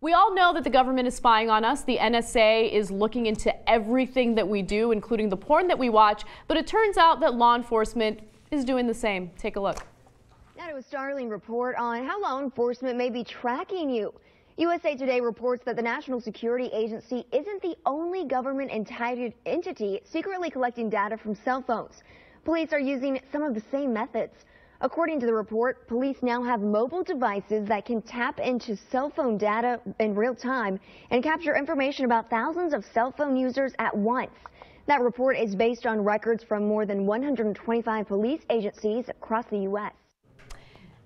We all know that the government is spying on us. The NSA is looking into everything that we do, including the porn that we watch. But it turns out that law enforcement is doing the same. Take a look. Now to a startling report on how law enforcement may be tracking you. USA Today reports that the National Security Agency isn't the only government entity secretly collecting data from cell phones. Police are using some of the same methods. According to the report, police now have mobile devices that can tap into cell phone data in real time and capture information about thousands of cell phone users at once. That report is based on records from more than 125 police agencies across the U.S.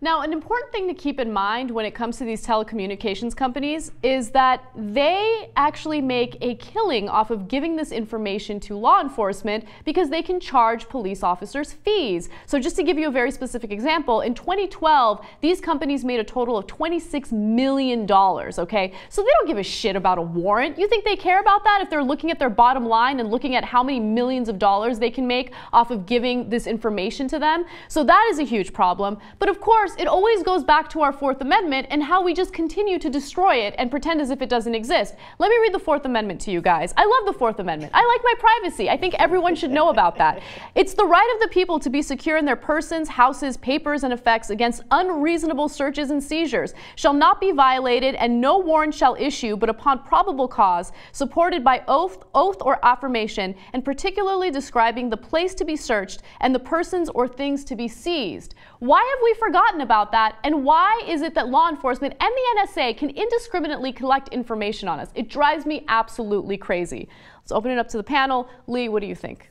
Now, an important thing to keep in mind when it comes to these telecommunications companies is that they actually make a killing off of giving this information to law enforcement because they can charge police officers fees. So just to give you a very specific example, in 2012, these companies made a total of $26 million, okay? So they don't give a shit about a warrant. You think they care about that if they're looking at their bottom line and looking at how many millions of dollars they can make off of giving this information to them? So that is a huge problem. But of course, it always goes back to our Fourth Amendment and how we just continue to destroy it and pretend as if it doesn't exist. Let me read the Fourth Amendment to you guys. I love the Fourth Amendment. I like my privacy. I think everyone should know about that. It's the right of the people to be secure in their persons, houses, papers, and effects against unreasonable searches and seizures shall not be violated, and no warrant shall issue but upon probable cause, supported by oath or affirmation, and particularly describing the place to be searched and the persons or things to be seized. Why have we forgotten about that, and why is it that law enforcement and the NSA can indiscriminately collect information on us? It drives me absolutely crazy. Let's open it up to the panel. Lee, what do you think?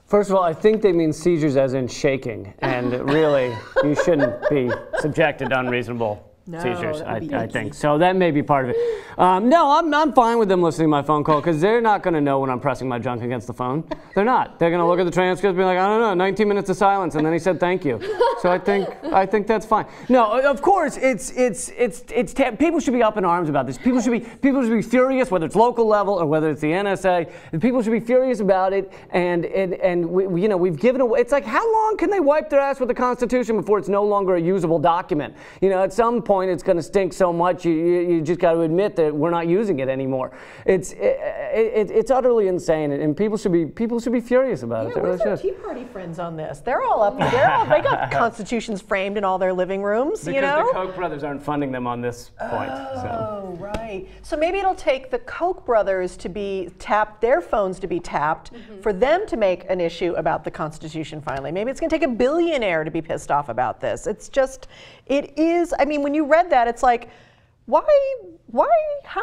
First of all, I think they mean seizures as in shaking, and really, you shouldn't be subjected to unreasonable seizures, I think. So that may be part of it. No, I'm fine with them listening to my phone call because they're not going to know when I'm pressing my junk against the phone. They're not. They're going to look at the transcript and be like, I don't know, 19 minutes of silence, and then he said thank you. So I think that's fine. No, of course, people should be up in arms about this. People should be furious, whether it's local level or whether it's the NSA. And people should be furious about it. And we've given away. It's like, how long can they wipe their ass with the Constitution before it's no longer a usable document? You know, at some point it's going to stink so much you just got to admit that we're not using it anymore. It's utterly insane, and people should be furious about it. Where's our Tea Party friends on this? They're all up. They got constitutions framed in all their living rooms. Because the Koch brothers aren't funding them on this point. Oh, right. So maybe it'll take the Koch brothers to be tapped, their phones to be tapped, for them to make an issue about the Constitution finally. Maybe it's going to take a billionaire to be pissed off about this. It's just, it is, I mean, when you read that, it's like, why, how?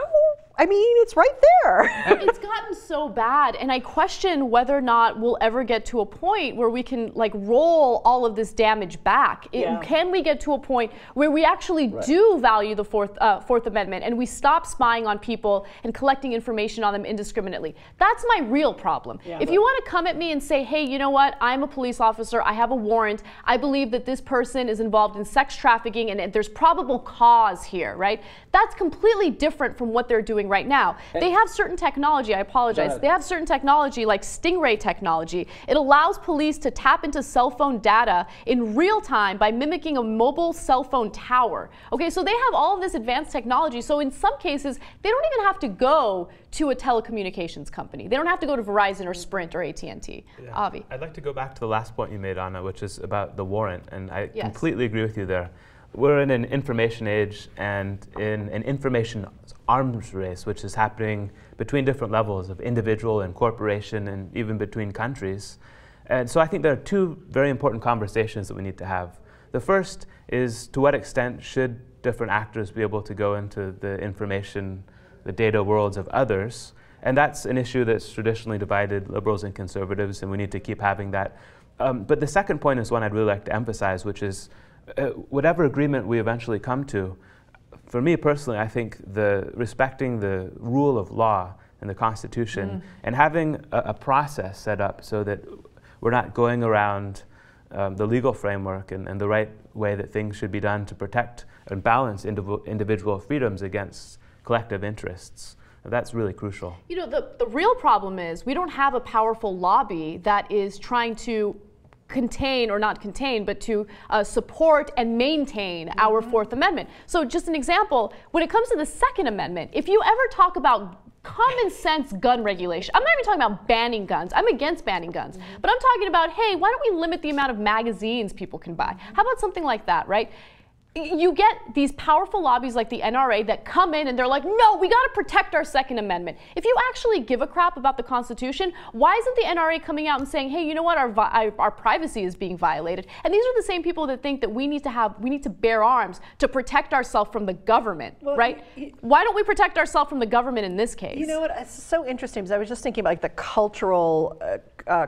I mean, it's right there. It's gotten so bad, and I question whether or not we'll ever get to a point where we can like roll all of this damage back. Can we get to a point where we actually do value the Fourth Amendment and we stop spying on people and collecting information on them indiscriminately? That's my real problem. If you want to come at me and say, hey, you know what, I'm a police officer, I have a warrant, I believe that this person is involved in sex trafficking and there's probable cause here, right? That's completely different from what they're doing right now. They have certain technology, I apologize, they have certain technology like Stingray technology. It allows police to tap into cell phone data in real time by mimicking a mobile cell phone tower. Okay, so they have all of this advanced technology, so in some cases, they don't even have to go to a telecommunications company. They don't have to go to Verizon or Sprint or AT&T. Avi. I'd like to go back to the last point you made, Anna, which is about the warrant, and I completely agree with you there. We're in an information age and in an information arms race, which is happening between different levels of individual and corporation and even between countries. And so I think there are two very important conversations that we need to have. The first is, to what extent should different actors be able to go into the information, the data worlds of others? And that's an issue that's traditionally divided liberals and conservatives, and we need to keep having that. But the second point is one I'd really like to emphasize, which is whatever agreement we eventually come to, for me personally, I think respecting the rule of law and the Constitution and having a process set up so that we're not going around the legal framework and the right way that things should be done to protect and balance individual freedoms against collective interests. That's really crucial. You know, the real problem is we don't have a powerful lobby that is trying to contain, or not contain, but to support and maintain our Fourth Amendment. So just an example, when it comes to the Second Amendment, if you ever talk about common sense gun regulation, I'm not even talking about banning guns. I'm against banning guns. But I'm talking about, hey, why don't we limit the amount of magazines people can buy? How about something like that, right? You get these powerful lobbies like the NRA that come in and they're like, no, we got to protect our Second Amendment. If you actually give a crap about the Constitution, why isn't the NRA coming out and saying, hey, you know what, our privacy is being violated? And these are the same people that think that we need to bear arms to protect ourselves from the government, right? Why don't we protect ourselves from the government in this case? You know what, it's so interesting because I was just thinking about like the cultural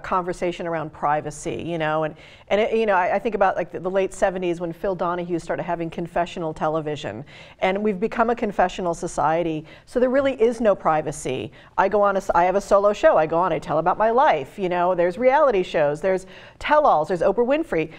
conversation around privacy, you know, and it, you know, I think about like the late 70s when Phil Donahue started having confessional television, and we've become a confessional society, so there really is no privacy. I have a solo show, I go on, I tell about my life, you know, there's reality shows, there's tell-alls, there's Oprah Winfrey,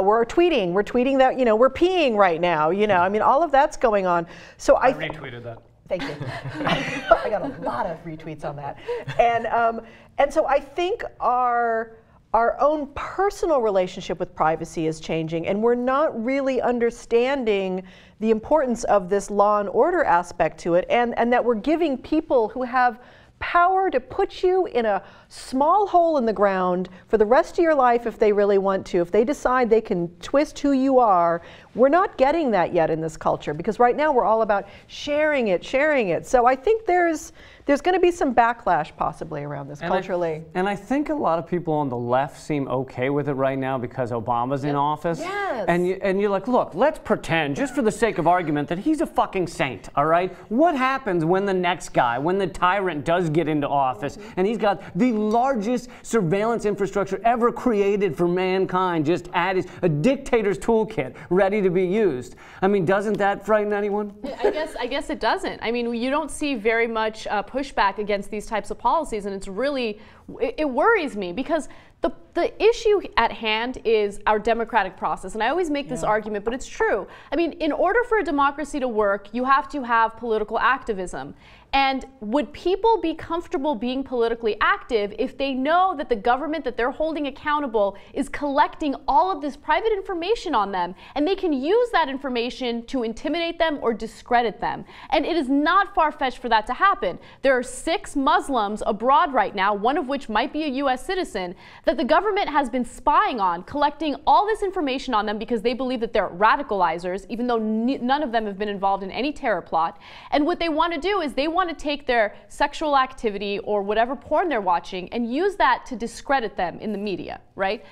we're tweeting that, you know, we're peeing right now, you know, I mean, all of that's going on. So I retweeted that. Thank you. I got a lot of retweets on that. And so I think our own personal relationship with privacy is changing, and we're not really understanding the importance of this law and order aspect to it, and that we're giving people who have power to put you in a small hole in the ground for the rest of your life if they really want to. If they decide they can twist who you are, we're not getting that yet in this culture, because right now we're all about sharing it. So I think there's going to be some backlash possibly around this culturally. And I think a lot of people on the left seem okay with it right now because Obama's in office. Yes. And you're like, look, let's pretend, just for the sake of argument, that he's a fucking saint, all right? What happens when the next guy, when the tyrant does get into office, and he's got the largest surveillance infrastructure ever created for mankind, just at a dictator's toolkit, ready to be used? I mean, doesn't that frighten anyone? I guess it doesn't. I mean, you don't see very much pushback against these types of policies, and it worries me, because the issue at hand is our democratic process. And I always make this argument, but it's true. I mean, in order for a democracy to work, you have to have political activism. And would people be comfortable being politically active if they know that the government that they're holding accountable is collecting all of this private information on them, and they can use that information to intimidate them or discredit them? And it is not far-fetched for that to happen. There are 6 Muslims abroad right now, one of which might be a US citizen, that the government has been spying on, collecting all this information on them because they believe that they're radicalizers, even though none of them have been involved in any terror plot. And what they want to do is they want to take their sexual activity or whatever porn they're watching and use that to discredit them in the media, right?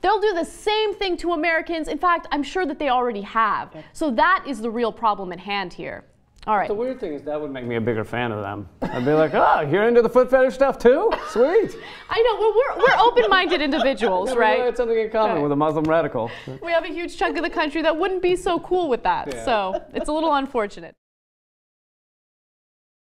They'll do the same thing to Americans. In fact, I'm sure that they already have. So that is the real problem at hand here. All right. The weird thing is that would make me a bigger fan of them. I'd be like, oh, you're into the foot fetish stuff too? Sweet. I know. Well, we're open-minded individuals, right? We had something in common with a Muslim radical. We have a huge chunk of the country that wouldn't be so cool with that. So it's a little unfortunate.